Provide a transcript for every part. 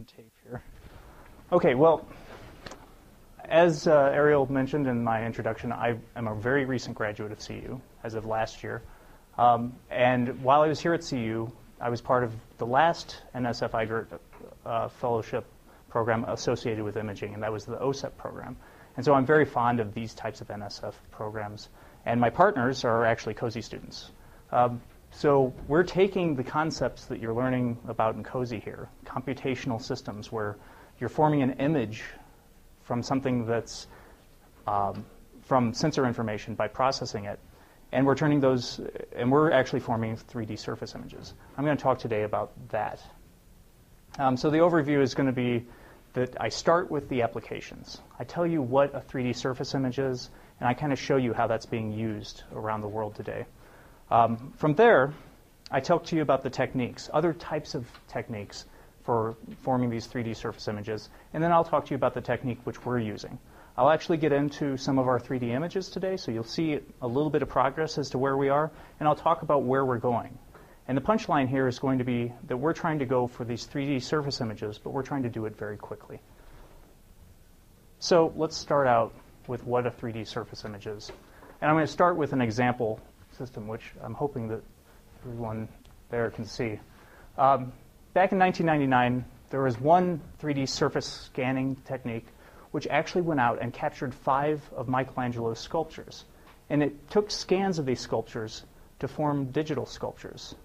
on tape here. Okay, well, as Ariel mentioned in my introduction, I am a very recent graduate of CU as of last year. And while I was here at CU, I was part of the last NSF IGERT fellowship program associated with imaging, and that was the OSEP program. And so I'm very fond of these types of NSF programs. And my partners are actually COSI students. So we're taking the concepts that you're learning about in COSI here, computational systems, where you're forming an image from something that's from sensor information by processing it, and we're turning those, and we're actually forming 3D surface images. I'm going to talk today about that. So the overview is going to be that I start with the applications. I tell you what a 3D surface image is, and I kind of show you how that's being used around the world today. From there, I talk to you about the techniques, other types of techniques for forming these 3D surface images, and then I'll talk to you about the technique which we're using. I'll actually get into some of our 3D images today, so you'll see a little bit of progress as to where we are, and I'll talk about where we're going. And the punchline here is going to be that we're trying to go for these 3D surface images, but we're trying to do it very quickly. So let's start out with what a 3D surface image is. And I'm going to start with an example system, which I'm hoping that everyone there can see. Back in 1999, there was one 3D surface scanning technique which actually went out and captured 5 of Michelangelo's sculptures. And it took scans of these sculptures to form digital sculptures.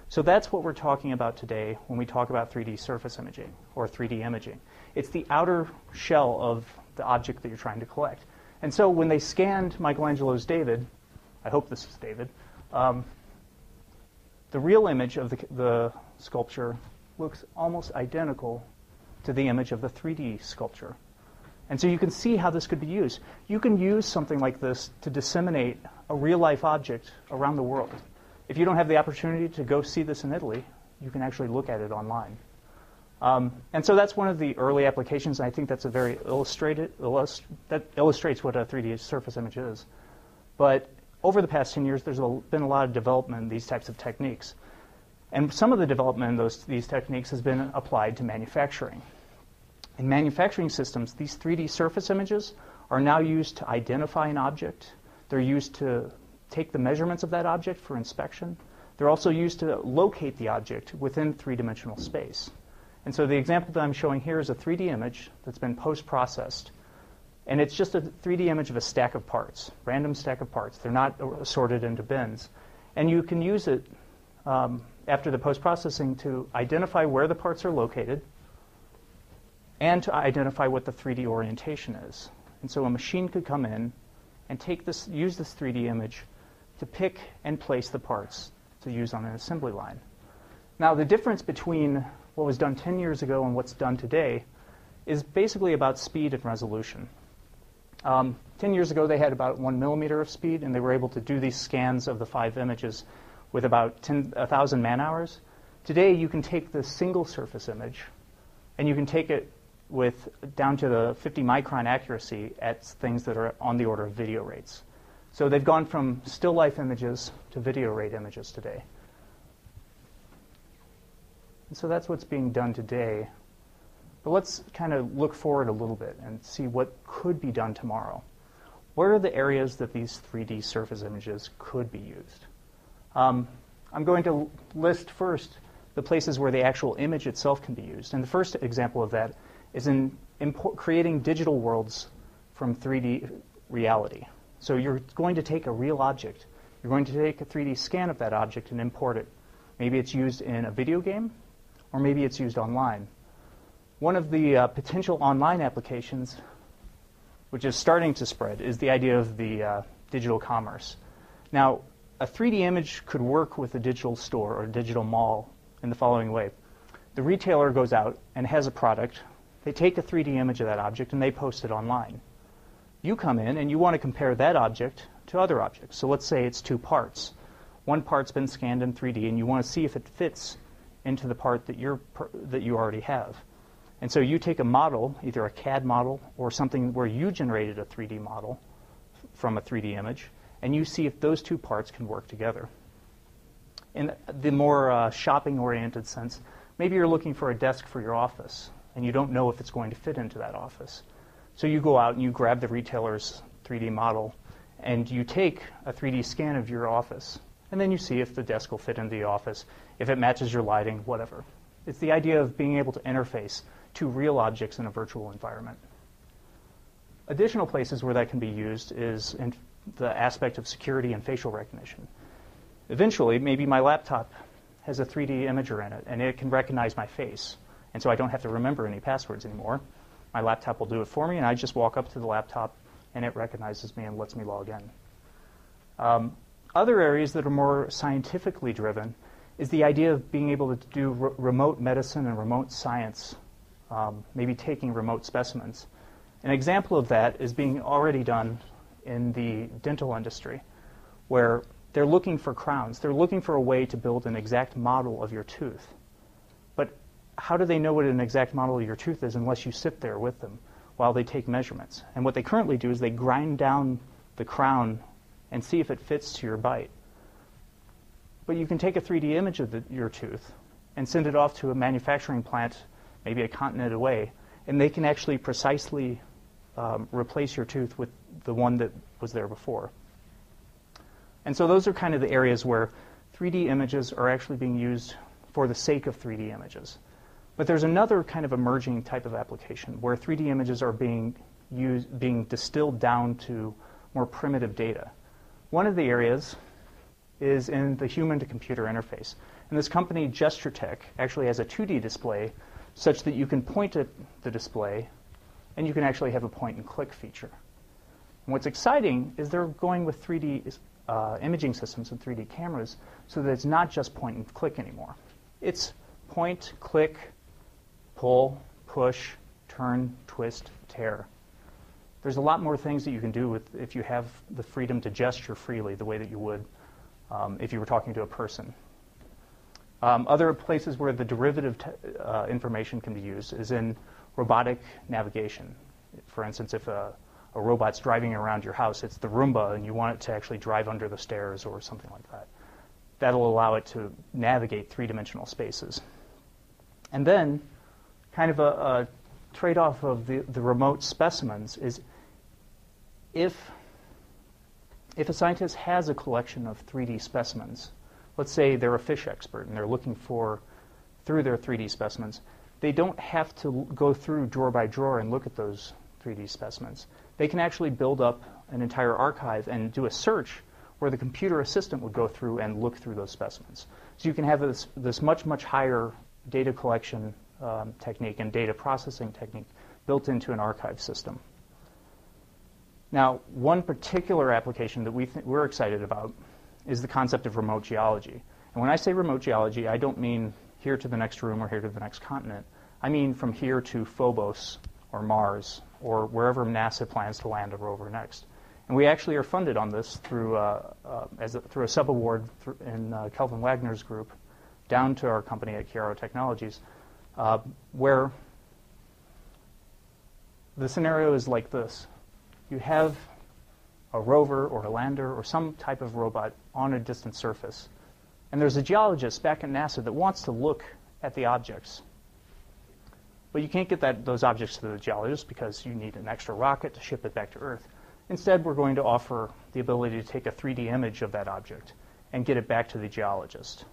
So that's what we're talking about today when we talk about 3D surface imaging or 3D imaging. It's the outer shell of the object that you're trying to collect. And so when they scanned Michelangelo's David, I hope this is David, the real image of the sculpture looks almost identical to the image of the 3D sculpture. And so you can see how this could be used. You can use something like this to disseminate a real-life object around the world. If you don't have the opportunity to go see this in Italy, you can actually look at it online. And so that's one of the early applications. And I think that's a very that illustrates what a 3D surface image is. But over the past 10 years, there's been a lot of development in these types of techniques. And some of the development in these techniques has been applied to manufacturing. In manufacturing systems, these 3D surface images are now used to identify an object. They're used to take the measurements of that object for inspection. They're also used to locate the object within three-dimensional space. And so the example that I'm showing here is a 3D image that's been post-processed. And it's just a 3D image of a stack of parts, random stack of parts. They're not sorted into bins. And you can use it after the post-processing to identify where the parts are located and to identify what the 3D orientation is. And so a machine could come in and use this 3D image to pick and place the parts to use on an assembly line. Now, the difference between what was done 10 years ago and what's done today is basically about speed and resolution. 10 years ago, they had about 1 millimeter of speed, and they were able to do these scans of the 5 images with about 1,000 man-hours. Today, you can take this single surface image, and you can take it with down to the 50 micron accuracy at things that are on the order of video rates. So they've gone from still life images to video rate images today. And so that's what's being done today. But let's kind of look forward a little bit and see what could be done tomorrow. What are the areas that these 3D surface images could be used? I'm going to list first the places where the actual image itself can be used. And the first example of that is in creating digital worlds from 3D reality. So you're going to take a real object. You're going to take a 3D scan of that object and import it. Maybe it's used in a video game, or maybe it's used online. One of the potential online applications, which is starting to spread, is the idea of the digital commerce. Now, a 3D image could work with a digital store or a digital mall in the following way. The retailer goes out and has a product. They take a 3D image of that object and they post it online. You come in and you want to compare that object to other objects. So let's say it's 2 parts. One part's been scanned in 3D and you want to see if it fits into the part that you already have. And so you take a model, either a CAD model or something where you generated a 3D model from a 3D image, and you see if those 2 parts can work together. In the more shopping-oriented sense, maybe you're looking for a desk for your office, and you don't know if it's going to fit into that office. So you go out and you grab the retailer's 3D model, and you take a 3D scan of your office, and then you see if the desk will fit into the office, if it matches your lighting, whatever. It's the idea of being able to interface to real objects in a virtual environment. Additional places where that can be used is in the aspect of security and facial recognition. Eventually, maybe my laptop has a 3D imager in it, and it can recognize my face. And so I don't have to remember any passwords anymore. My laptop will do it for me, and I just walk up to the laptop, and it recognizes me and lets me log in. Other areas that are more scientifically driven is the idea of being able to do remote medicine and remote science, maybe taking remote specimens. An example of that is being already done in the dental industry, where they're looking for crowns. They're looking for a way to build an exact model of your tooth. But how do they know what an exact model of your tooth is unless you sit there with them while they take measurements? And what they currently do is they grind down the crown and see if it fits to your bite. But you can take a 3D image of your tooth and send it off to a manufacturing plant, maybe a continent away, and they can actually precisely replace your tooth with the one that was there before. And so those are kind of the areas where 3D images are actually being used for the sake of 3D images. But there's another kind of emerging type of application where 3D images are being distilled down to more primitive data. One of the areas is in the human-to-computer interface. And this company, Gesture Tech, actually has a 2D display such that you can point at the display and you can actually have a point-and-click feature. And what's exciting is they're going with 3D imaging systems and 3D cameras so that it's not just point-and-click anymore. It's point, click, pull, push, turn, twist, tear. There's a lot more things that you can do if you have the freedom to gesture freely the way that you would if you were talking to a person. Other places where the derivative information can be used is in robotic navigation. For instance, if a robot's driving around your house, it's the Roomba, and you want it to actually drive under the stairs or something like that. That'll allow it to navigate three-dimensional spaces. And then, kind of a trade-off of the remote specimens is if a scientist has a collection of 3D specimens, let's say they're a fish expert and they're looking through their 3D specimens, they don't have to go through drawer by drawer and look at those 3D specimens. They can actually build up an entire archive and do a search where the computer assistant would go through and look through those specimens. So you can have this much higher data collection technique and data processing technique built into an archive system. Now, one particular application that we're excited about is the concept of remote geology. And when I say remote geology, I don't mean here to the next room or here to the next continent. I mean from here to Phobos or Mars or wherever NASA plans to land a rover next. And we actually are funded on this through a sub-award in Kelvin Wagner's group down to our company at Chiaro Technologies, where the scenario is like this. You have a rover or a lander or some type of robot on a distant surface, and there's a geologist back at NASA that wants to look at the objects. But you can't get those objects to the geologist because you need an extra rocket to ship it back to Earth. Instead, we're going to offer the ability to take a 3D image of that object and get it back to the geologist.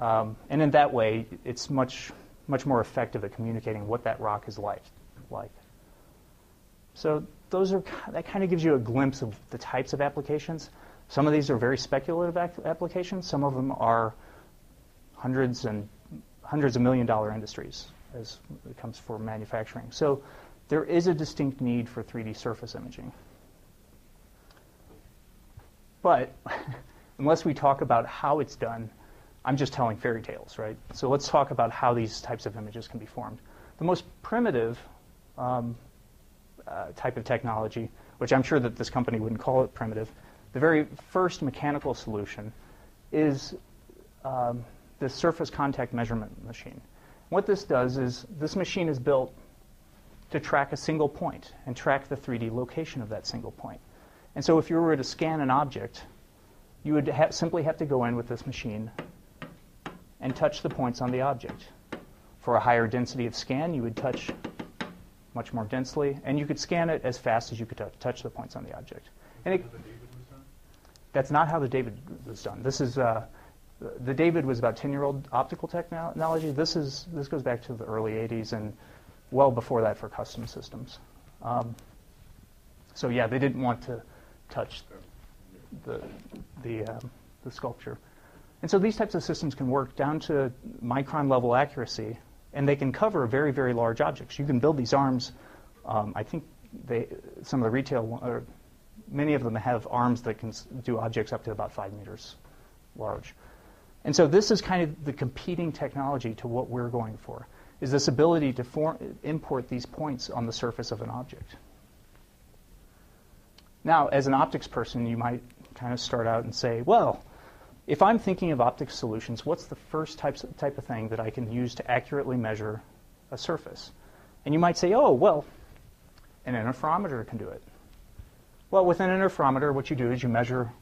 And in that way, it's much more effective at communicating what that rock is like. So that kind of gives you a glimpse of the types of applications. Some of these are very speculative applications. Some of them are hundreds of $1 million industries as it comes for manufacturing. So there is a distinct need for 3D surface imaging. But unless we talk about how it's done, I'm just telling fairy tales, right? So let's talk about how these types of images can be formed. The most primitive type of technology, which I'm sure that this company wouldn't call it primitive, the very first mechanical solution is the surface contact measurement machine. What this does is this machine is built to track a single point and track the 3D location of that single point. And so if you were to scan an object, you would simply have to go in with this machine and touch the points on the object. For a higher density of scan, you would touch much more densely, and you could scan it as fast as you could touch the points on the object. And that's not how the David was done. This is the David was about 10-year-old optical technology. This goes back to the early 80s and well before that for custom systems. So yeah, they didn't want to touch the sculpture. And so these types of systems can work down to micron level accuracy, and they can cover very, very large objects. You can build these arms. I think some of the retail, or many of them have arms that can do objects up to about 5 meters large. And so this is kind of the competing technology to what we're going for, is this ability to import these points on the surface of an object. Now, as an optics person, you might kind of start out and say, well, if I'm thinking of optics solutions, what's the first type of thing that I can use to accurately measure a surface? And you might say, oh, well, an interferometer can do it. Well, with an interferometer, what you do is you measure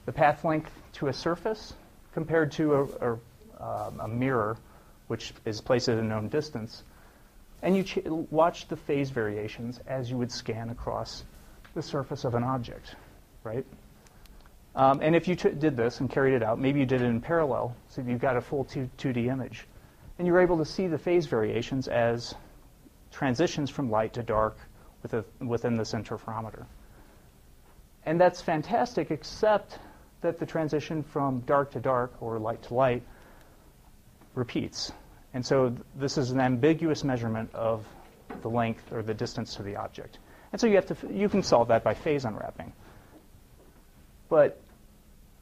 the path length to a surface compared to a mirror, which is placed at a known distance. And you watch the phase variations as you would scan across the surface of an object, right? And if you did this and carried it out, maybe you did it in parallel, so you've got a full 2D image. And you're able to see the phase variations as transitions from light to dark within this interferometer. And that's fantastic, except that the transition from dark to dark or light to light repeats. And so this is an ambiguous measurement of the length or the distance to the object. And so you can solve that by phase unwrapping. But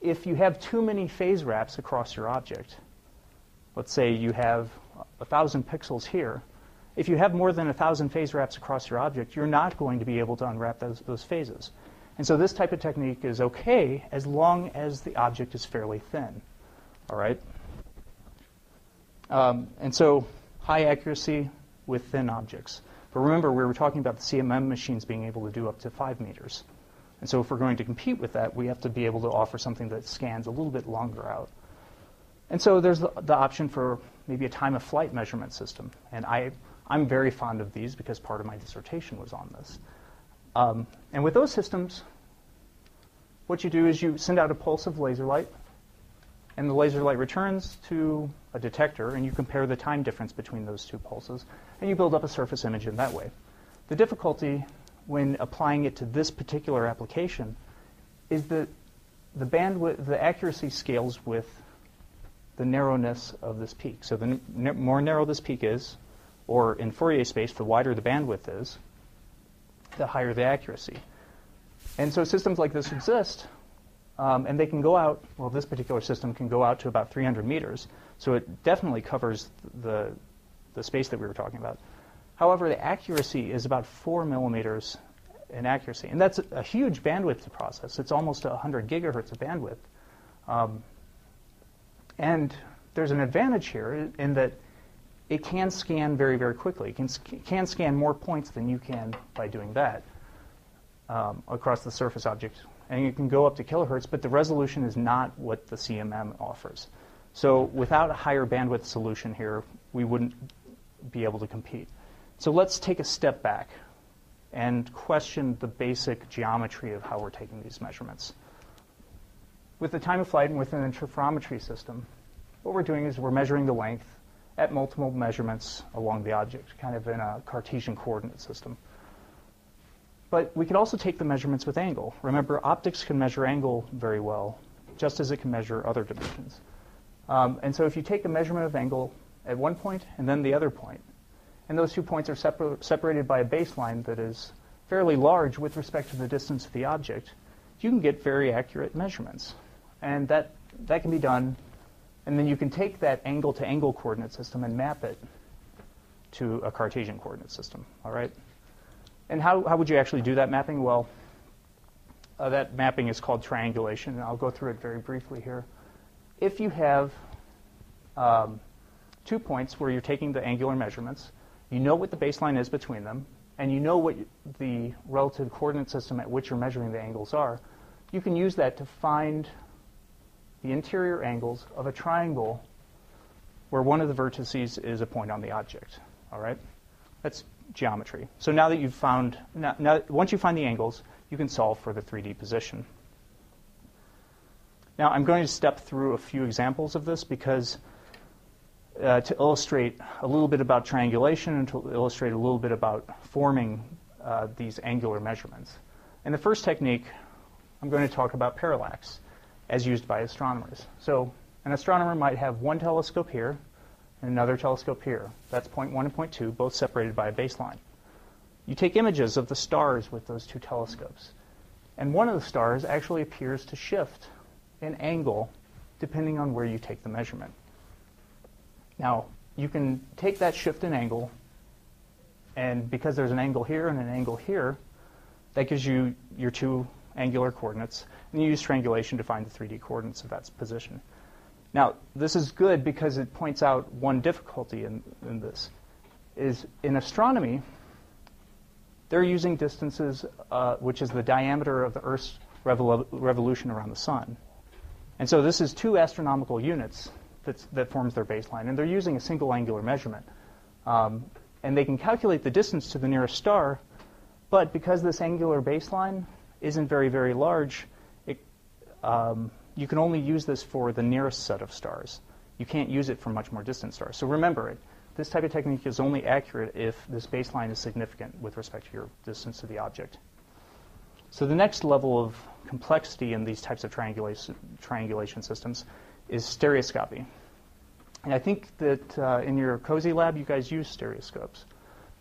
if you have too many phase wraps across your object, let's say you have 1,000 pixels here, if you have more than 1,000 phase wraps across your object, you're not going to be able to unwrap those phases. And so this type of technique is okay as long as the object is fairly thin. All right? And so high accuracy with thin objects. But remember, we were talking about the CMM machines being able to do up to 5 meters. And so if we're going to compete with that, we have to be able to offer something that scans a little bit longer out. And so there's the option for maybe a time of flight measurement system. And I'm very fond of these because part of my dissertation was on this. And with those systems, what you do is you send out a pulse of laser light, and the laser light returns to a detector, and you compare the time difference between those two pulses, and you build up a surface image in that way. The difficulty when applying it to this particular application is that the bandwidth, the accuracy scales with the narrowness of this peak. So the more narrow this peak is, or in Fourier space, the wider the bandwidth is, the higher the accuracy. And so systems like this exist, and they can go out, well, this particular system can go out to about 300 meters, so it definitely covers the space that we were talking about. However, the accuracy is about 4 millimeters in accuracy, and that's a huge bandwidth to process. It's almost 100 gigahertz of bandwidth. And there's an advantage here in that it can scan very, very quickly. It can scan more points than you can by doing that across the surface object. And you can go up to kilohertz, but the resolution is not what the CMM offers. So without a higher bandwidth solution here, we wouldn't be able to compete. So let's take a step back and question the basic geometry of how we're taking these measurements. With the time of flight and with an interferometry system, what we're doing is we're measuring the length at multiple measurements along the object, kind of in a Cartesian coordinate system. But we could also take the measurements with angle. Remember, optics can measure angle very well, just as it can measure other dimensions. And so if you take a measurement of angle at one point and then the other point, and those 2 points are separated by a baseline that is fairly large with respect to the distance of the object, you can get very accurate measurements. And that can be done, and then you can take that angle-to-angle coordinate system and map it to a Cartesian coordinate system, all right? And how would you actually do that mapping? Well, that mapping is called triangulation, and I'll go through it very briefly here. If you have 2 points where you're taking the angular measurements, you know what the baseline is between them, and you know what the relative coordinate system at which you're measuring the angles are, you can use that to find the interior angles of a triangle where one of the vertices is a point on the object. All right? That's geometry. So now that you've found, once you find the angles, you can solve for the 3D position. Now, I'm going to step through a few examples of this because to illustrate a little bit about triangulation and to illustrate a little bit about forming these angular measurements. In the first technique, I'm going to talk about parallax as used by astronomers. So an astronomer might have one telescope here and another telescope here. That's point 1 and point 2, both separated by a baseline. You take images of the stars with those two telescopes, and one of the stars actually appears to shift in angle depending on where you take the measurement. Now, you can take that shift in angle, and because there's an angle here and an angle here, that gives you your two angular coordinates, and you use triangulation to find the 3D coordinates of that position. Now, this is good because it points out one difficulty in this, is in astronomy, they're using distances which is the diameter of the Earth's revolution around the sun. And so this is two astronomical units that forms their baseline, and they're using a single angular measurement. And they can calculate the distance to the nearest star, but because this angular baseline isn't very, very large, you can only use this for the nearest set of stars. You can't use it for much more distant stars. So remember, this type of technique is only accurate if this baseline is significant with respect to your distance to the object. So the next level of complexity in these types of triangulation systems is stereoscopy. And I think that in your COSI lab, you guys use stereoscopes.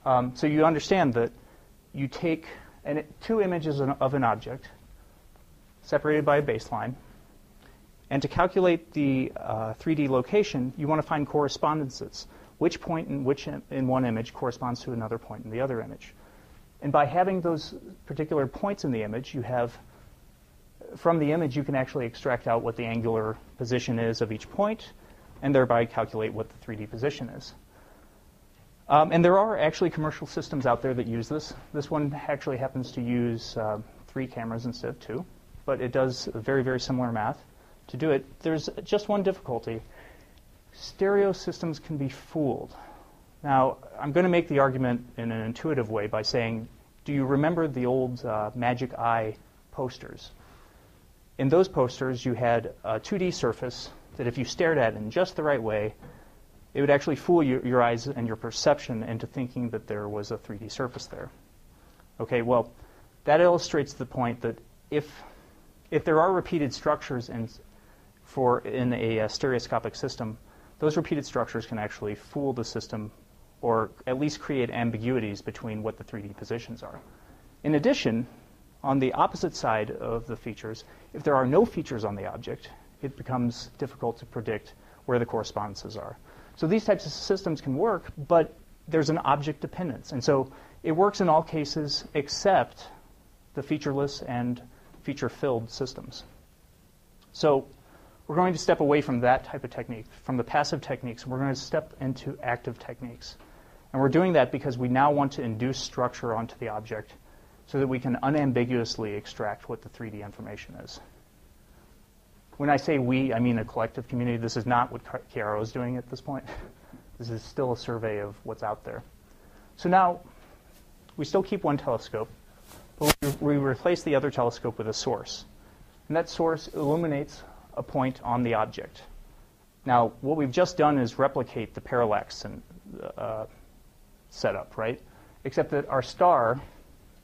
So you understand that you take two images of an object separated by a baseline, and to calculate the 3D location, you want to find correspondences. Which point in one image corresponds to another point in the other image. And by having those particular points in the image, from the image, you can actually extract out what the angular position is of each point, and thereby calculate what the 3D position is. And there are actually commercial systems out there that use this. This one actually happens to use 3 cameras instead of 2, but it does very, very similar math to do it. There's just one difficulty. Stereo systems can be fooled. Now, I'm going to make the argument in an intuitive way by saying, do you remember the old Magic Eye posters? In those posters, you had a 2D surface that if you stared at it in just the right way, it would actually fool your eyes and your perception into thinking that there was a 3D surface there. Okay, well, that illustrates the point that if there are repeated structures in a stereoscopic system, those repeated structures can actually fool the system or at least create ambiguities between what the 3D positions are. In addition, on the opposite side of the features, if there are no features on the object, it becomes difficult to predict where the correspondences are. So these types of systems can work, but there's an object dependence. And so it works in all cases except the featureless and feature-filled systems. So we're going to step away from that type of technique, from the passive techniques, and we're going to step into active techniques. And we're doing that because we now want to induce structure onto the object so that we can unambiguously extract what the 3D information is. When I say we, I mean a collective community. This is not what Chiaro is doing at this point. This is still a survey of what's out there. So now, we still keep one telescope, but we replace the other telescope with a source. And that source illuminates a point on the object. Now, what we've just done is replicate the parallax setup, right? Except that our star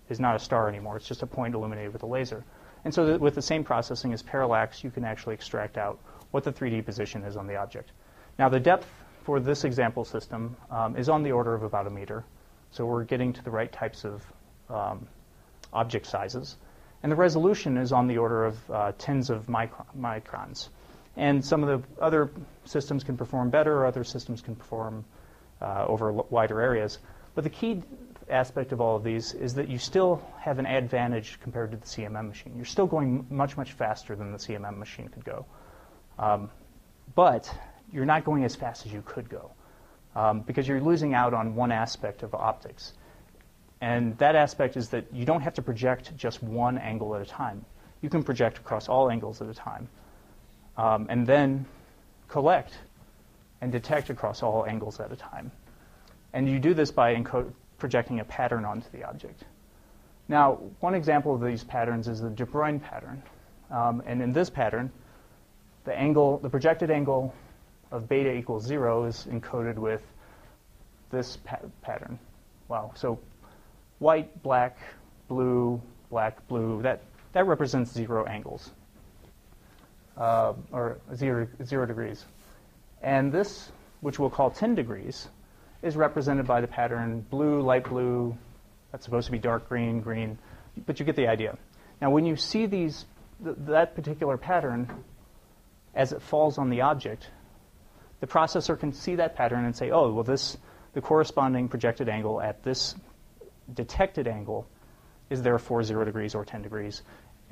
is not a star anymore. It's just a point illuminated with a laser. And so that with the same processing as parallax, you can actually extract out what the 3D position is on the object. Now, the depth for this example system is on the order of about 1 meter. So we're getting to the right types of object sizes. And the resolution is on the order of tens of microns. And some of the other systems can perform better, or other systems can perform over wider areas. But the key aspect of all of these is that you still have an advantage compared to the CMM machine. You're still going much, much faster than the CMM machine could go. But you're not going as fast as you could go because you're losing out on one aspect of optics. And that aspect is that you don't have to project just one angle at a time. You can project across all angles at a time and then collect and detect across all angles at a time. And you do this by projecting a pattern onto the object. Now, one example of these patterns is the De Bruijn pattern. And in this pattern, the projected angle of beta equals 0 is encoded with this pattern. Wow. So white, black, blue, black, blue, that represents 0 angles, or 0 degrees. And this, which we'll call 10 degrees, is represented by the pattern blue, light blue. That's supposed to be dark green, green, but you get the idea. Now, when you see that particular pattern as it falls on the object, the processor can see that pattern and say, oh, well, the corresponding projected angle at this detected angle is therefore 0 degrees or 10 degrees,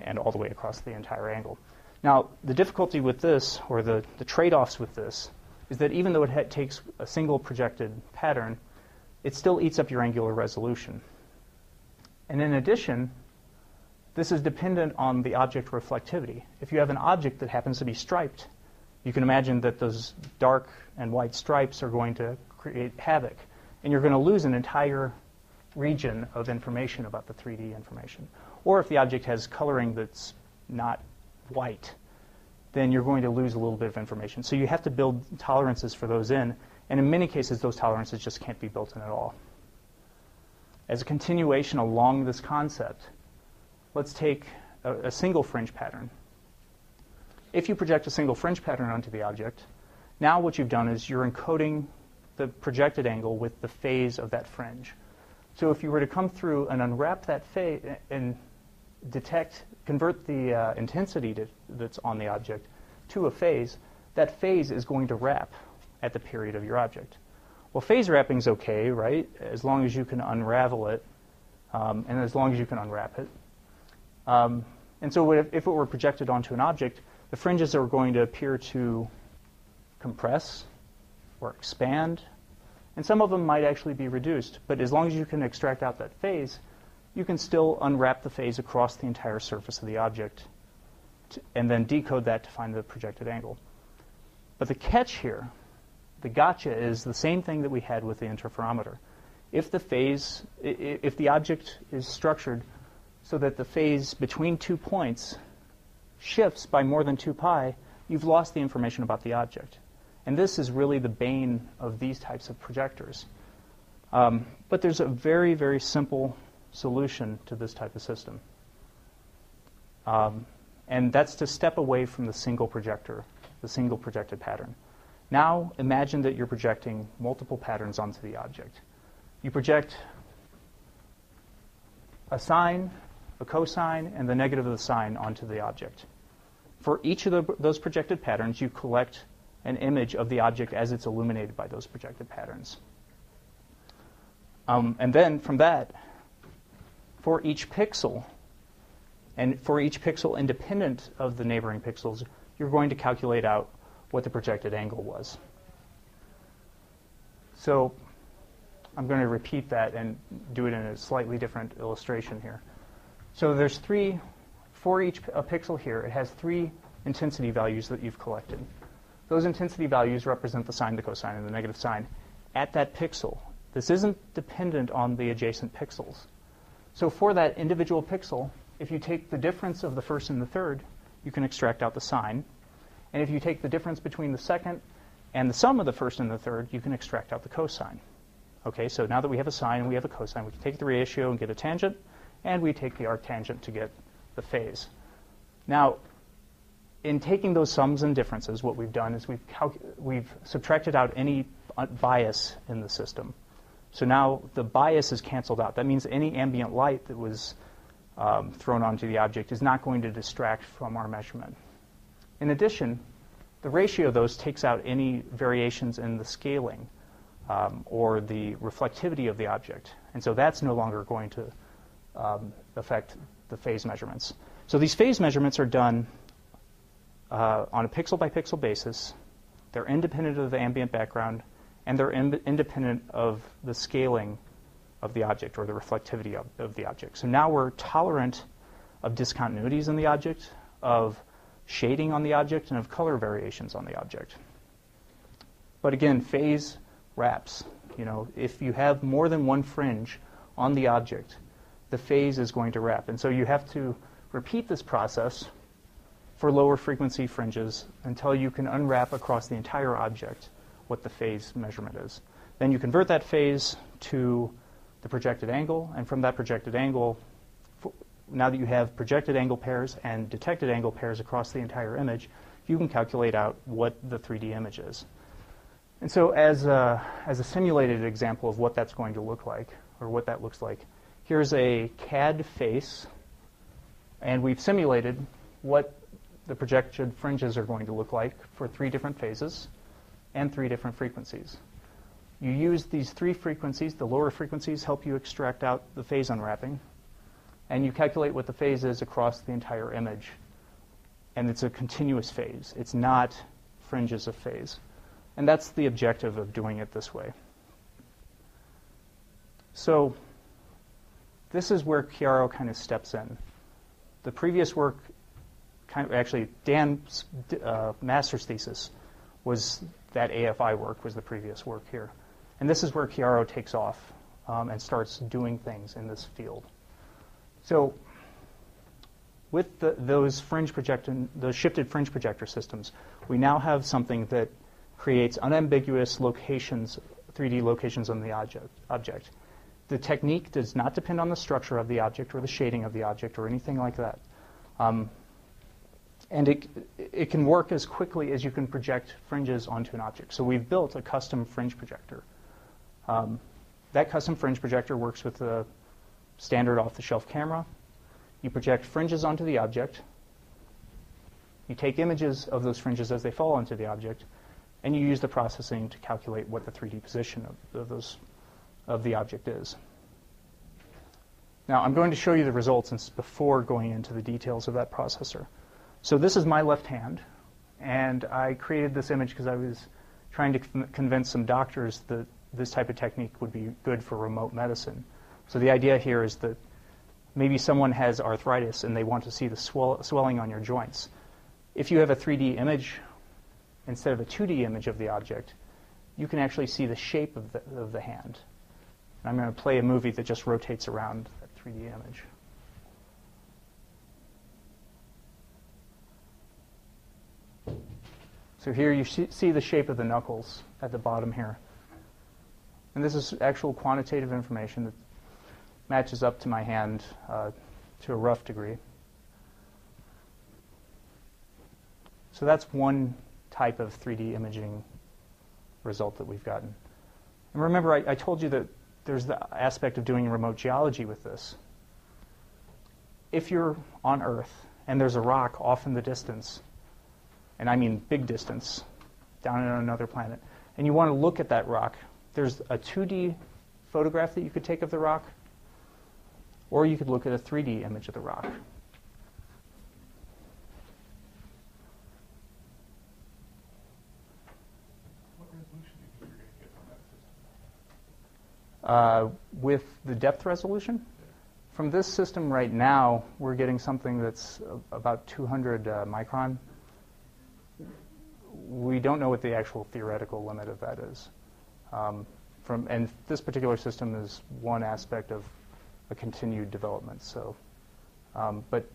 and all the way across the entire angle. Now, the difficulty with this, or the trade-offs with this, is that even though it takes a single projected pattern, it still eats up your angular resolution. And in addition, this is dependent on the object reflectivity. If you have an object that happens to be striped, you can imagine that those dark and white stripes are going to create havoc, and you're going to lose an entire region of information about the 3D information. Or if the object has coloring that's not white, then you're going to lose a little bit of information. So you have to build tolerances for those in, and in many cases those tolerances just can't be built in at all. As a continuation along this concept, let's take a single fringe pattern. If you project a single fringe pattern onto the object, now what you've done is you're encoding the projected angle with the phase of that fringe. So if you were to come through and unwrap that phase and convert the intensity that's on the object to a phase, that phase is going to wrap at the period of your object. Well, phase wrapping is okay, right? As long as you can unravel it, and as long as you can unwrap it. And so if it were projected onto an object, the fringes are going to appear to compress or expand, and some of them might actually be reduced. But as long as you can extract out that phase, you can still unwrap the phase across the entire surface of the object and then decode that to find the projected angle. But the catch here, the gotcha, is the same thing that we had with the interferometer. If the object is structured so that the phase between 2 points shifts by more than 2 pi, you've lost the information about the object. And this is really the bane of these types of projectors. But there's a very, very simple solution to this type of system. And that's to step away from the single projector, the single projected pattern. Now imagine that you're projecting multiple patterns onto the object. You project a sine, a cosine, and the negative of the sine onto the object. For each of those projected patterns, you collect an image of the object as it's illuminated by those projected patterns. And then from that, for each pixel, and for each pixel independent of the neighboring pixels, you're going to calculate out what the projected angle was. So I'm going to repeat that and do it in a slightly different illustration here. So there's for each pixel here, it has 3 intensity values that you've collected. Those intensity values represent the sine, the cosine, and the negative sine at that pixel. This isn't dependent on the adjacent pixels. So for that individual pixel, if you take the difference of the first and the third, you can extract out the sine. And if you take the difference between the second and the sum of the first and the third, you can extract out the cosine. Okay, so now that we have a sine and we have a cosine, we can take the ratio and get a tangent, and we take the arctangent to get the phase. Now, in taking those sums and differences, what we've done is we've subtracted out any bias in the system. So now the bias is canceled out. That means any ambient light that was thrown onto the object is not going to distract from our measurement. In addition, the ratio of those takes out any variations in the scaling or the reflectivity of the object. And so that's no longer going to affect the phase measurements. So these phase measurements are done on a pixel-by-pixel basis. They're independent of the ambient background, and they're independent of the scaling of the object or the reflectivity of the object. So now we're tolerant of discontinuities in the object, of shading on the object, and of color variations on the object. But again, phase wraps. If you have more than one fringe on the object, the phase is going to wrap. And so you have to repeat this process for lower frequency fringes until you can unwrap across the entire object what the phase measurement is. Then you convert that phase to the projected angle, and from that projected angle, now that you have projected angle pairs and detected angle pairs across the entire image, you can calculate out what the 3D image is. And so as a simulated example of what that's going to look like, or what that looks like, here's a CAD face, and we've simulated what the projected fringes are going to look like for 3 different phases and 3 different frequencies. You use these 3 frequencies. The lower frequencies help you extract out the phase unwrapping, and you calculate what the phase is across the entire image. And it's a continuous phase. It's not fringes of phase. And that's the objective of doing it this way. So this is where Chiaro kind of steps in. The previous work, actually Dan's master's thesis was that AFI work was the previous work here. And this is where Chiaro takes off and starts doing things in this field. So with those shifted fringe projector systems, we now have something that creates unambiguous locations, 3D locations on the object. The technique does not depend on the structure of the object or the shading of the object or anything like that. And it can work as quickly as you can project fringes onto an object. So we've built a custom fringe projector. That custom fringe projector works with a standard off-the-shelf camera. You project fringes onto the object. You take images of those fringes as they fall onto the object, and you use the processing to calculate what the 3D position of the object is. Now, I'm going to show you the results before going into the details of that processor. So this is my left hand, and I created this image because I was trying to convince some doctors that this type of technique would be good for remote medicine. So the idea here is that maybe someone has arthritis and they want to see the swelling on your joints. If you have a 3D image instead of a 2D image of the object, you can actually see the shape of the hand. And I'm going to play a movie that just rotates around that 3D image. So here you see the shape of the knuckles at the bottom here. And this is actual quantitative information that matches up to my hand to a rough degree. So that's one type of 3D imaging result that we've gotten. And remember, I told you that there's the aspect of doing remote geology with this. If you're on Earth and there's a rock off in the distance, and I mean big distance, down on another planet, and you want to look at that rock, there's a 2D photograph that you could take of the rock, or you could look at a 3D image of the rock. What resolution do you think you're going to get on that system? With the depth resolution? From this system right now, we're getting something that's about 200 micron. We don't know what the actual theoretical limit of that is. And this particular system is one aspect of a continued development. So, but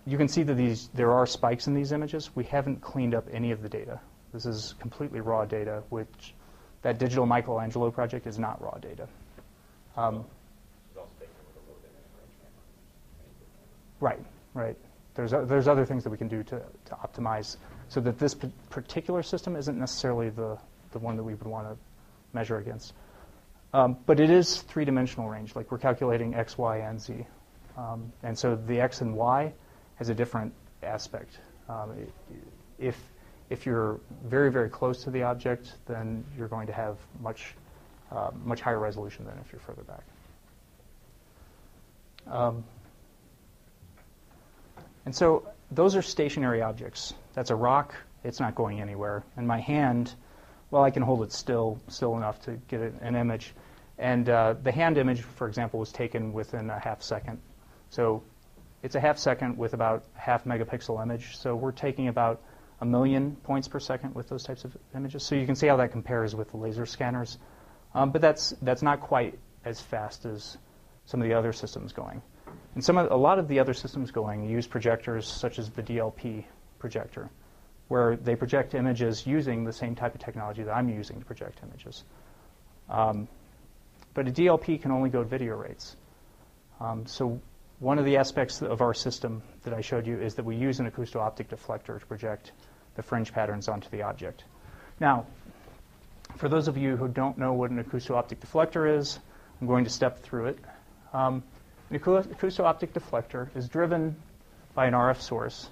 you can see that there are spikes in these images. We haven't cleaned up any of the data. This is completely raw data, which that digital Michelangelo project is not raw data. Right. There's other things that we can do to optimize so that this particular system isn't necessarily the one that we would want to measure against. But it is 3-dimensional range. Like we're calculating X, Y, and Z. And so the X and Y has a different aspect. If you're very, very close to the object, then you're going to have much higher resolution than if you're further back. And so those are stationary objects. That's a rock. It's not going anywhere. And my hand, well, I can hold it still enough to get an image. And the hand image, for example, was taken within a half second. So it's a half second with about half megapixel image. So we're taking about 1,000,000 points per second with those types of images. So you can see how that compares with the laser scanners. But that's not quite as fast as some of the other systems going. And a lot of the other systems going use projectors such as the DLP projector, where they project images using the same type of technology that I'm using to project images. But a DLP can only go at video rates. So one of the aspects of our system that I showed you is that we use an acousto-optic deflector to project the fringe patterns onto the object. Now, for those of you who don't know what an acousto-optic deflector is, I'm going to step through it. An acousto-optic deflector is driven by an RF source,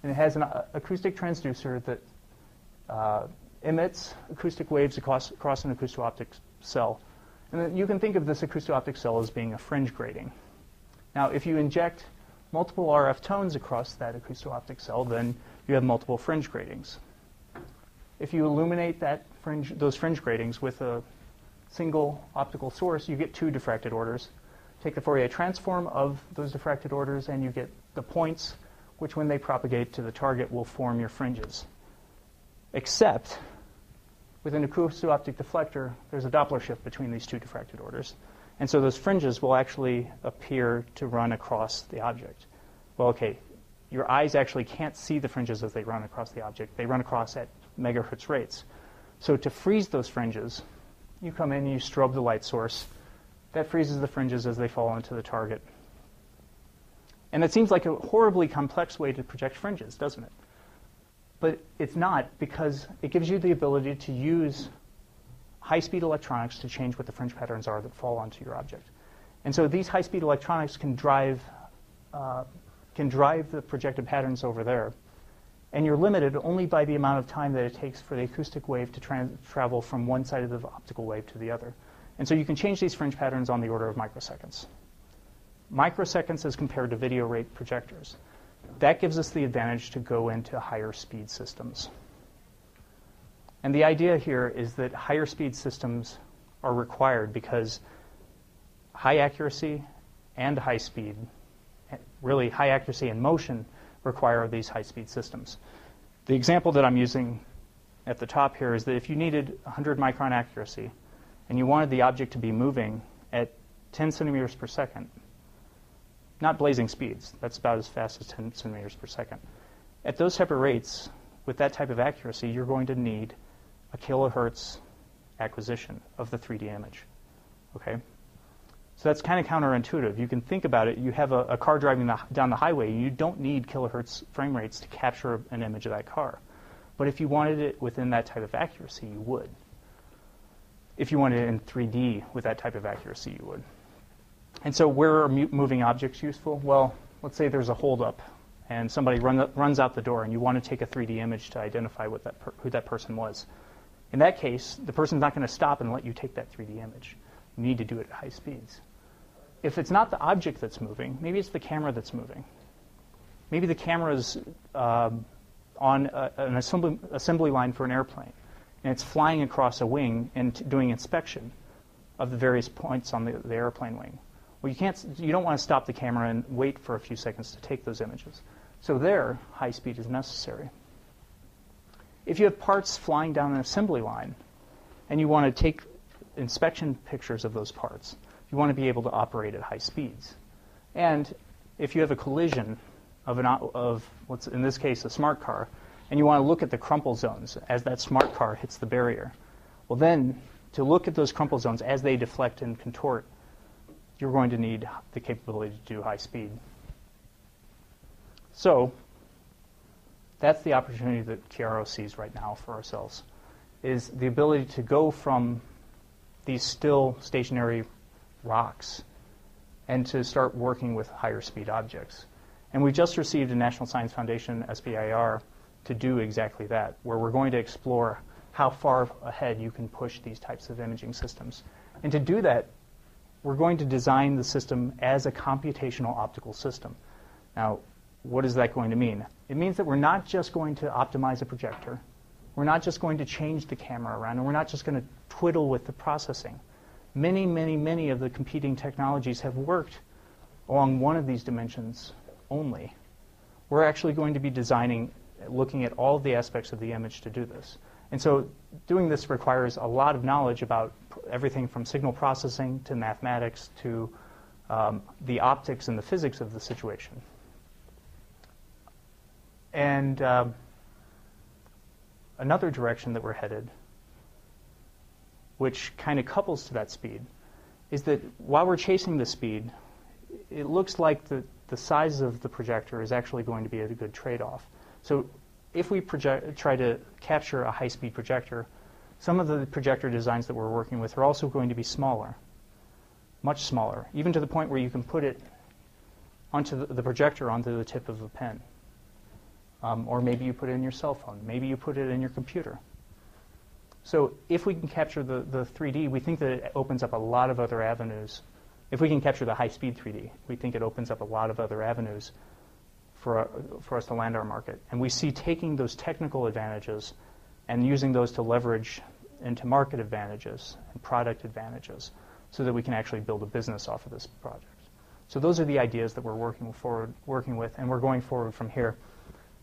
and it has an acoustic transducer that emits acoustic waves across an acousto-optic cell. And then you can think of this acousto-optic cell as being a fringe grating. Now, if you inject multiple RF tones across that acousto-optic cell, then you have multiple fringe gratings. If you illuminate those fringe gratings with a single optical source, you get two diffracted orders. Take the Fourier transform of those diffracted orders, and you get the points, which when they propagate to the target will form your fringes. Except, with an acousto-optic deflector, there's a Doppler shift between these two diffracted orders. And so those fringes will actually appear to run across the object. Well, okay, your eyes actually can't see the fringes as they run across the object. They run across at megahertz rates. So to freeze those fringes, you come in and you strobe the light source. That freezes the fringes as they fall into the target. And it seems like a horribly complex way to project fringes, doesn't it? But it's not, because it gives you the ability to use high-speed electronics to change what the fringe patterns are that fall onto your object. And so these high-speed electronics can drive the projected patterns over there. And you're limited only by the amount of time that it takes for the acoustic wave to travel from one side of the optical wave to the other. And so you can change these fringe patterns on the order of microseconds. Microseconds as compared to video rate projectors. That gives us the advantage to go into higher speed systems. And the idea here is that higher speed systems are required because high accuracy and high speed, really high accuracy and motion, require these high speed systems. The example that I'm using at the top here is that if you needed 100 micron accuracy and you wanted the object to be moving at 10 centimeters per second, not blazing speeds, that's about as fast as 10 centimeters per second. At those type of rates, with that type of accuracy, you're going to need a kilohertz acquisition of the 3D image. Okay? So that's kind of counterintuitive. You can think about it. You have a car driving down the highway. You don't need kilohertz frame rates to capture an image of that car. But if you wanted it within that type of accuracy, you would. If you wanted it in 3D with that type of accuracy, you would. And so where are moving objects useful? Well, let's say there's a holdup, and somebody runs out the door, and you want to take a 3D image to identify who that person was. In that case, the person's not going to stop and let you take that 3D image. You need to do it at high speeds. If it's not the object that's moving, maybe it's the camera that's moving. Maybe the camera's on an assembly line for an airplane, and it's flying across a wing and doing inspection of the various points on the airplane wing. Well, you don't want to stop the camera and wait for a few seconds to take those images. So there, high speed is necessary. If you have parts flying down an assembly line and you want to take inspection pictures of those parts, you want to be able to operate at high speeds. And if you have a collision of what's in this case a smart car, and you want to look at the crumple zones as that smart car hits the barrier, well then, to look at those crumple zones as they deflect and contort, you're going to need the capability to do high speed. So that's the opportunity that Chiaro sees right now for ourselves, is the ability to go from these still stationary rocks and to start working with higher speed objects. And we just received a National Science Foundation SBIR to do exactly that, where we're going to explore how far ahead you can push these types of imaging systems. And to do that, we're going to design the system as a computational optical system. Now, what is that going to mean? It means that we're not just going to optimize a projector. We're not just going to change the camera around, and we're not just going to twiddle with the processing. Many, many, many of the competing technologies have worked along one of these dimensions only. We're actually going to be designing looking at all of the aspects of the image to do this. And so doing this requires a lot of knowledge about everything from signal processing to mathematics to the optics and the physics of the situation. And another direction that we're headed, which kind of couples to that speed, is that while we're chasing the speed, it looks like the size of the projector is actually going to be a good trade-off. So if we try to capture a high-speed projector, some of the projector designs that we're working with are also going to be smaller, much smaller, even to the point where you can put it onto the projector onto the tip of a pen. Or maybe you put it in your cell phone. Maybe you put it in your computer. So if we can capture the 3D, we think that it opens up a lot of other avenues. If we can capture the high-speed 3D, we think it opens up a lot of other avenues for us to land our market. And we see taking those technical advantages and using those to leverage into market advantages and product advantages so that we can actually build a business off of this project. So those are the ideas that we're working with, and we're going forward from here.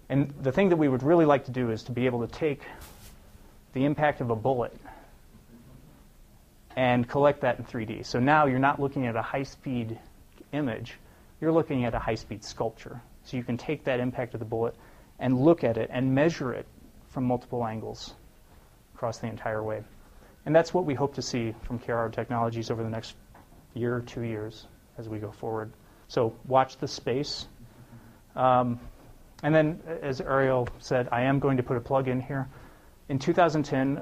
And the thing that we would really like to do is to be able to take the impact of a bullet and collect that in 3D. So now you're not looking at a high-speed image, you're looking at a high-speed sculpture. So you can take that impact of the bullet and look at it and measure it from multiple angles across the entire wave. And that's what we hope to see from Chiaro Technologies over the next year or 2 years as we go forward. So watch the space. And then, as Ariel said, I am going to put a plug in here. In 2010,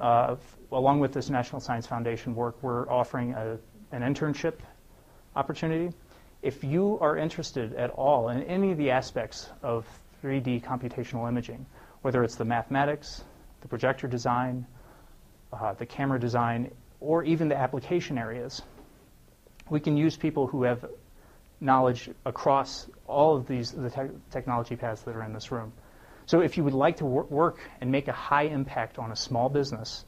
along with this National Science Foundation work, we're offering an internship opportunity. If you are interested at all in any of the aspects of 3D computational imaging, whether it's the mathematics, the projector design, the camera design, or even the application areas, we can use people who have knowledge across all of the technology paths that are in this room. So if you would like to work and make a high impact on a small business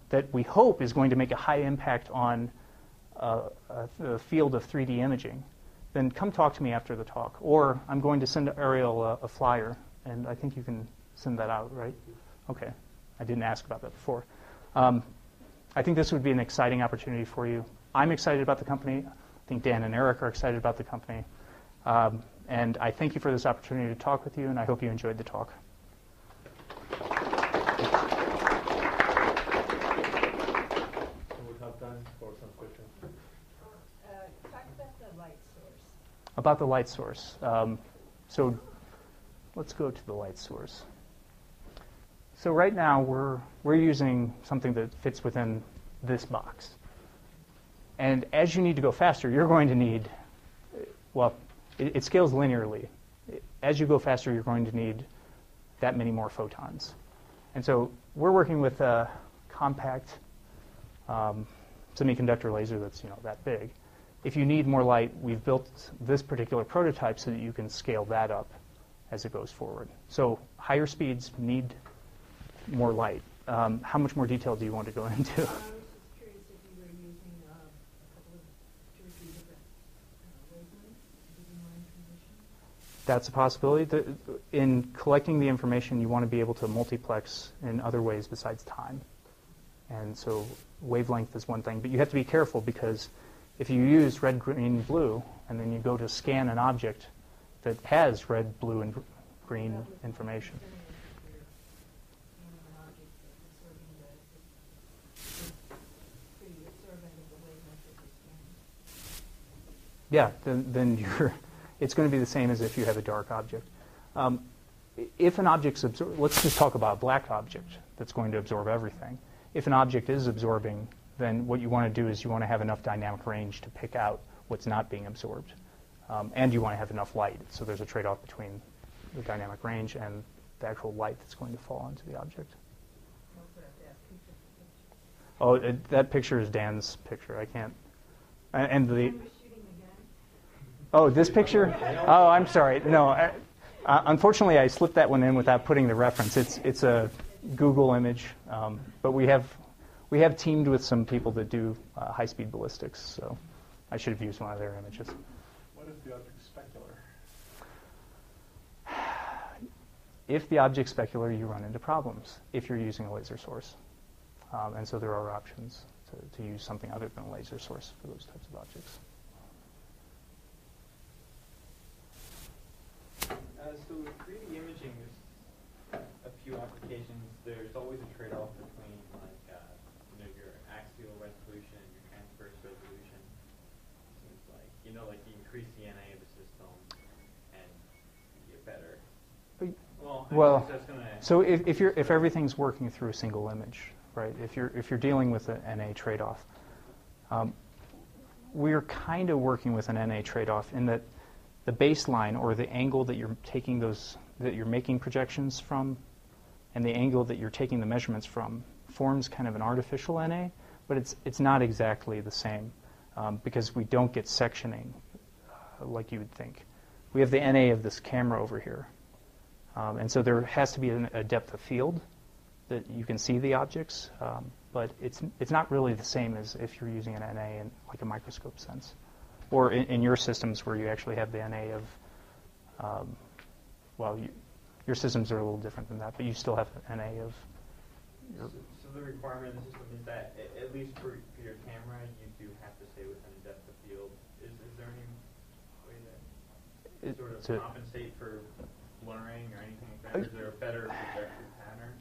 that we hope is going to make a high impact on the field of 3D imaging, then come talk to me after the talk. Or I'm going to send Ariel a flyer, and I think you can send that out, right? Okay. I didn't ask about that before. I think this would be an exciting opportunity for you. I'm excited about the company. I think Dan and Eric are excited about the company. And I thank you for this opportunity to talk with you, and I hope you enjoyed the talk. We have time for some questions. Talk about the light source. About the light source. So let's go to the light source. So right now we're using something that fits within this box. And as you need to go faster, you're going to need, well, it scales linearly. As you go faster, you're going to need that many more photons. And so we're working with a compact semiconductor laser that's that big. If you need more light, we've built this particular prototype so that you can scale that up as it goes forward. So higher speeds need more light. How much more detail do you want to go into? I was just curious if you were using a couple of 2 or 3 different wavelengths to give you more information. That's a possibility. In collecting the information, you want to be able to multiplex in other ways besides time. And so wavelength is one thing. But you have to be careful because if you use red, green, blue, and then you go to scan an object that has red, blue, and green information. Yeah, then it's going to be the same as if you have a dark object. If an object's absorbed, let's just talk about a black object that's going to absorb everything. If an object is absorbing, then what you want to do is you want to have enough dynamic range to pick out what's not being absorbed. And you want to have enough light. So there's a trade-off between the dynamic range and the actual light that's going to fall into the object. Oh, that picture is Dan's picture. I can't. And the. Oh, this picture? Oh, I'm sorry. No, unfortunately, I slipped that one in without putting the reference. It's a Google image, but we have teamed with some people that do high-speed ballistics, so I should have used one of their images. What if the object's specular? if the object's specular, you run into problems if you're using a laser source. And so there are options to use something other than a laser source for those types of objects. So 3D imaging, there's a few applications. There's always a trade-off between your axial resolution and your transverse resolution. Seems like like you increase the NA of the system and you get better. Well, so if everything's working through a single image, right? If you're dealing with an NA trade-off, we're kind of working with an NA trade-off in that the baseline, or the angle that you're taking that you're making projections from, and the angle that you're taking the measurements from, forms kind of an artificial NA, but it's not exactly the same because we don't get sectioning like you would think. We have the NA of this camera over here, and so there has to be a depth of field that you can see the objects, but it's not really the same as if you're using an NA in like a microscope sense. Or in your systems where you actually have the NA of, your systems are a little different than that, but you still have an NA of. So the requirement of the system is that, at least for your camera, you do have to stay within a depth of field. Is there any way that sort of compensate for blurring or anything like that? Is there a better projected pattern?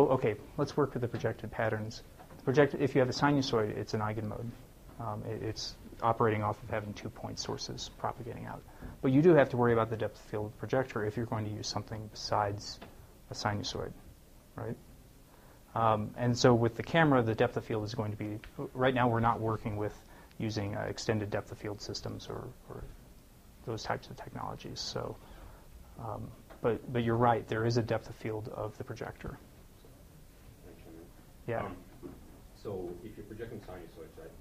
Okay, let's work with the projected patterns. If you have a sinusoid, it's an eigenmode. It's operating off of having 2 point sources propagating out. But you do have to worry about the depth of field of the projector if you're going to use something besides a sinusoid, right? And so with the camera, the depth of field is going to be, right now we're not working with using extended depth of field systems or those types of technologies. So, but you're right, there is a depth of field of the projector. Yeah. So if you're projecting sinusoids, right,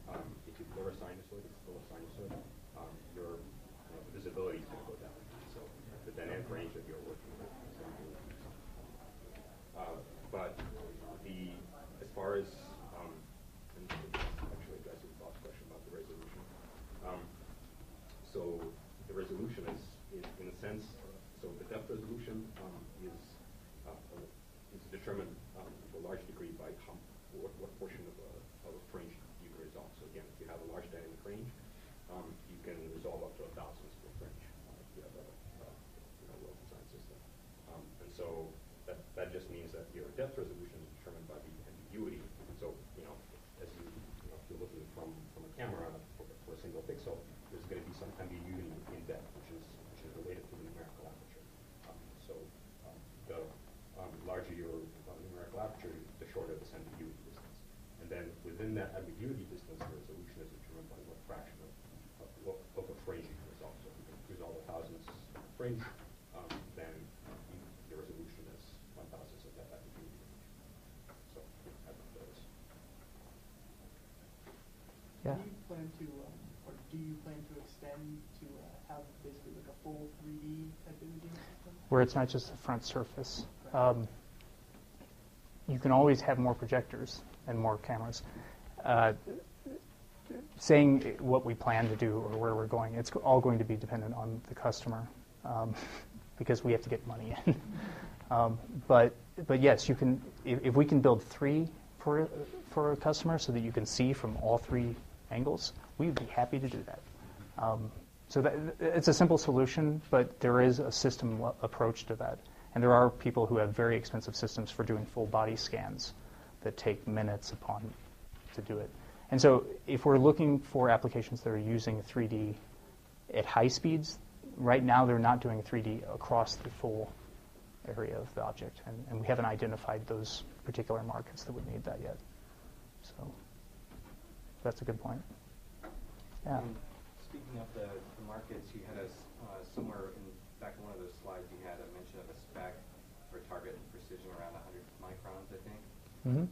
if you blur a sinusoid, it's still a sinusoid, your visibility is going to go down. So the dynamic range that you're working with is going to be but as far as, and actually addressing Bob's question about the resolution. So the resolution is in a sense, so the depth resolution is determined to a large degree by what portion of a fringe you can resolve. So again, if you have a large dynamic range, you can resolve up to 1,000 per fringe if you have a well-designed system. And so that just means that your depth resolution is determined by the ambiguity. So as if you're looking from a camera for a single pixel, there's going to be some ambiguity in depth, which is related to the numerical aperture. So the larger your numerical aperture, the shorter this ambiguity distance. And then within that ambiguity distance, the resolution is determined by what fraction of a fringe you can resolve. So if you can resolve 1,000 fringe, then the resolution is 1,000 of that ambiguity range. So I think that is. Yeah. Do you plan to extend to have basically like a full 3D type imaging system? Where it's not just the front surface. You can always have more projectors and more cameras. Saying what we plan to do or where we're going, it's all going to be dependent on the customer because we have to get money in. But yes, you can. If we can build 3 for a customer so that you can see from all 3 angles, we would be happy to do that. So it's a simple solution, but there is a system approach to that. And there are people who have very expensive systems for doing full body scans that take minutes to do it. And so if we're looking for applications that are using 3D at high speeds, right now they're not doing 3D across the full area of the object. And we haven't identified those particular markets that would need that yet. So that's a good point. Yeah. Speaking of the markets, you had somewhere in fact, one of those slides you had a mention of a spec for target and precision around 100 microns, I think. Mm-hmm.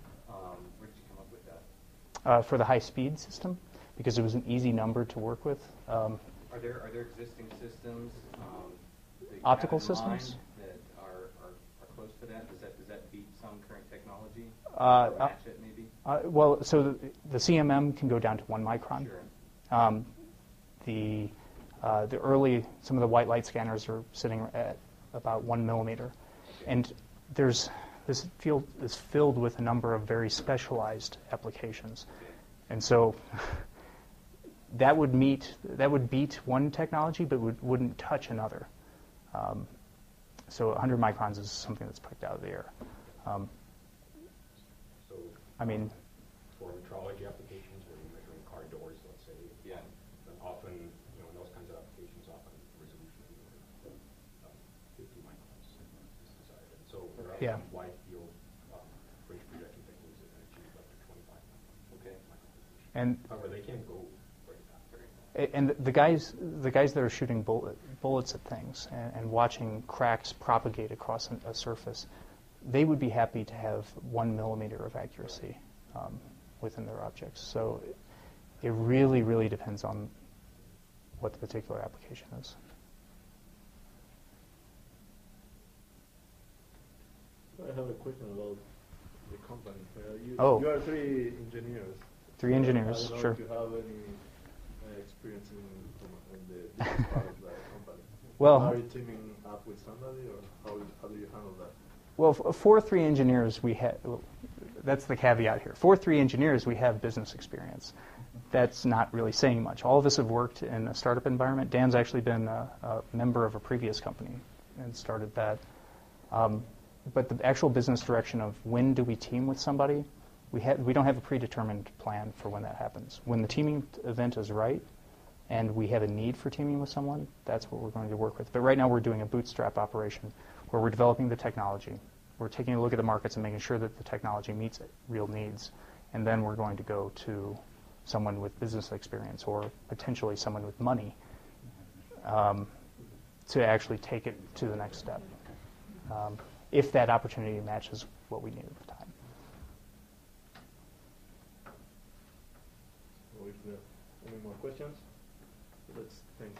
Where did you come up with that? For the high-speed system, because it was an easy number to work with. Are there existing systems, that you Optical have in mind systems that are close to that? Does that beat some current technology? Uh, or match it maybe? So the CMM can go down to 1 micron. Sure. The Some of the white light scanners are sitting at about 1 millimeter. And this field is filled with a number of very specialized applications. And so that would beat one technology, but wouldn't touch another. So 100 microns is something that's picked out of the air. So, I mean, for metrology applications where you're measuring car doors, let's say, Yeah. then often, in those kinds of applications, often resolution of 50 microns is desired. And so there are Yeah. some wide field fringe projection techniques that can achieve up to 25 microns. Okay. and However, they can't go very fast. And the guys that are shooting bullets at things and watching cracks propagate across a surface, they would be happy to have 1 millimeter of accuracy within their objects. So it really, really depends on what the particular application is. I have a question about the company. Oh. You are 3 engineers. 3 engineers, I don't know sure. if you have any experience in the business part of the company. Well- Are you teaming up with somebody, or how do you handle that? Well, for 3 engineers, that's the caveat here. For 3 engineers, we have business experience. That's not really saying much. All of us have worked in a startup environment. Dan's actually been a member of a previous company and started that. But the actual business direction of when do we team with somebody, we don't have a predetermined plan for when that happens. When the teaming event is right and we have a need for teaming with someone, that's what we're going to work with. But right now we're doing a bootstrap operation where we're developing the technology. We're taking a look at the markets and making sure that the technology meets real needs. And then we're going to go to someone with business experience or potentially someone with money to actually take it to the next step, if that opportunity matches what we need at the time. Or if there are any more questions, let's thank